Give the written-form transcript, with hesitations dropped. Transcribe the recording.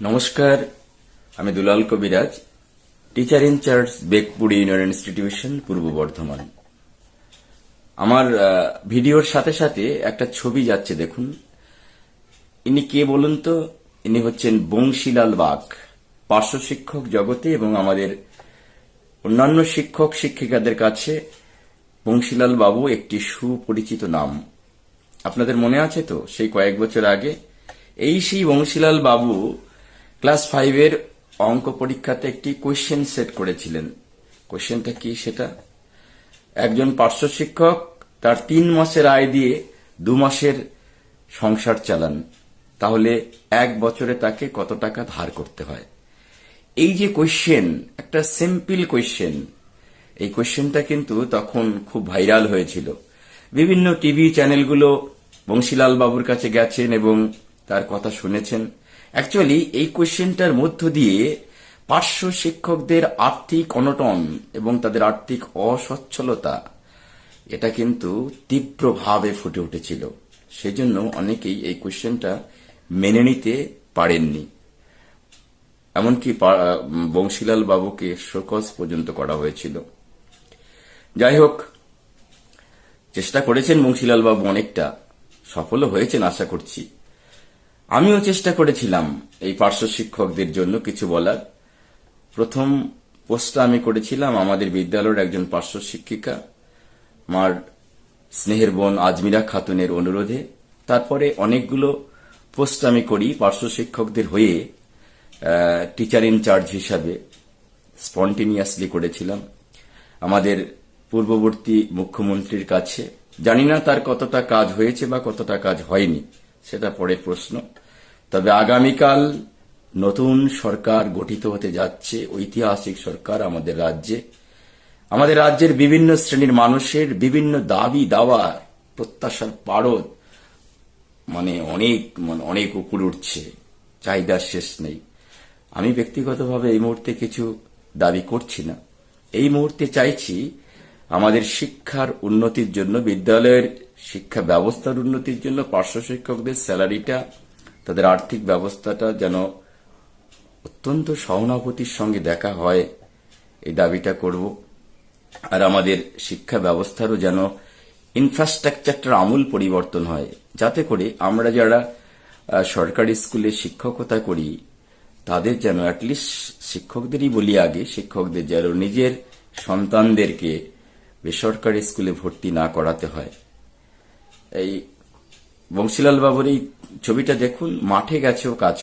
নমস্কার, আমি দুলাল কবিরাজ, teacher in charge Begpur union institution, পূর্ব বর্ধমান। আমার ভিডিওর সাথে সাথে একটা ছবি যাচ্ছে, দেখুন। ইনি কে বলুন তো? ইনি হচ্ছেন বংশীলাল বাগ। পার্শ্ব শিক্ষক জগতে এবং আমাদের অন্যান্য শিক্ষক শিক্ষিকাদের কাছে বংশীলাল বাবু একটি সুপরিচিত নাম। আপনাদের মনে আছে তো, সেই কয়েক বছর আগে সেই বংশীলাল বাবু ক্লাস 5-এর অঙ্ক পরীক্ষাতে একটি কোয়েশ্চেন সেট করেছিলেন। কোয়েশ্চেনটা কি? সেটা একজন পার্শ্ব শিক্ষক তার 3 মাসের আয় দিয়ে 2 মাসের সংসার চালান, তাহলে 1 বছরে তাকে কত টাকা ধার করতে হয়। এই যে কোয়েশ্চেন, একটা সিম্পল কোয়েশ্চেন, এই কোয়েশ্চেনটা কিন্তু তখন খুব ভাইরাল হয়েছিল। বিভিন্ন টিভি চ্যানেলগুলো বংশীলাল বাবুর কাছে গেছেন এবং তার কথা শুনেছেন। অ্যাকচুয়ালি এই কোয়েশ্চেনটার মধ্য দিয়ে পার্শ্ব শিক্ষকদের আর্থিক অনটন এবং তাদের আর্থিক অসচ্ছলতা, এটা কিন্তু তীব্রভাবে ফুটে উঠেছিল। সেজন্য অনেকেই এই কোয়েশ্চেনটা মেনে নিতে পারেননি। এমনকি বংশীলাল বাবুকে শোকজ পর্যন্ত করা হয়েছিল। যাই হোক, চেষ্টা করেছেন বংশীলাল বাবু, অনেকটা সফলও হয়েছেন আশা করছি। আমিও চেষ্টা করেছিলাম এই পার্শ্ব শিক্ষকদের জন্য কিছু বলার। প্রথম পোস্টটা আমি করেছিলাম আমাদের বিদ্যালয়ের একজন পার্শ্ব শিক্ষিকা, আমার স্নেহের বোন আজমিরা খাতুনের অনুরোধে। তারপরে অনেকগুলো পোস্ট আমি করি পার্শ্ব শিক্ষকদের হয়ে, টিচার ইনচার্জ হিসাবে স্পন্টেনিয়াসলি করেছিলাম আমাদের পূর্ববর্তী মুখ্যমন্ত্রীর কাছে। জানি না তার কতটা কাজ হয়েছে বা কতটা কাজ হয়নি, সেটা পরের প্রশ্ন। তবে আগামীকাল নতুন সরকার গঠিত হতে যাচ্ছে, ঐতিহাসিক সরকার আমাদের রাজ্যে। আমাদের রাজ্যের বিভিন্ন শ্রেণীর মানুষের বিভিন্ন দাবি দাওয়া প্রত্যাশার পারদ অনেক উপরে উঠছে, চাহিদার শেষ নেই। আমি ব্যক্তিগতভাবে এই মুহূর্তে কিছু দাবি করছি না। এই মুহূর্তে চাইছি আমাদের শিক্ষার উন্নতির জন্য, বিদ্যালয়ের শিক্ষা ব্যবস্থার উন্নতির জন্য পার্শ্ব শিক্ষকদের স্যালারিটা, তাদের আর্থিক ব্যবস্থাটা যেন অত্যন্ত সহানুভূতির সঙ্গে দেখা হয়, এই দাবিটা করব। আর আমাদের শিক্ষা ব্যবস্থারও যেন ইনফ্রাস্ট্রাকচারটার আমূল পরিবর্তন হয়, যাতে করে আমরা যারা সরকারি স্কুলে শিক্ষকতা করি তাদের যেন অ্যাটলিস্ট, শিক্ষকদেরই বলি আগে, শিক্ষকদের যেন নিজের সন্তানদেরকে বেসরকারি স্কুলে ভর্তি না করাতে হয়। এই বংশীলাল বাবুর এই ছবিটা দেখুন, মাঠে গেছেও কাজ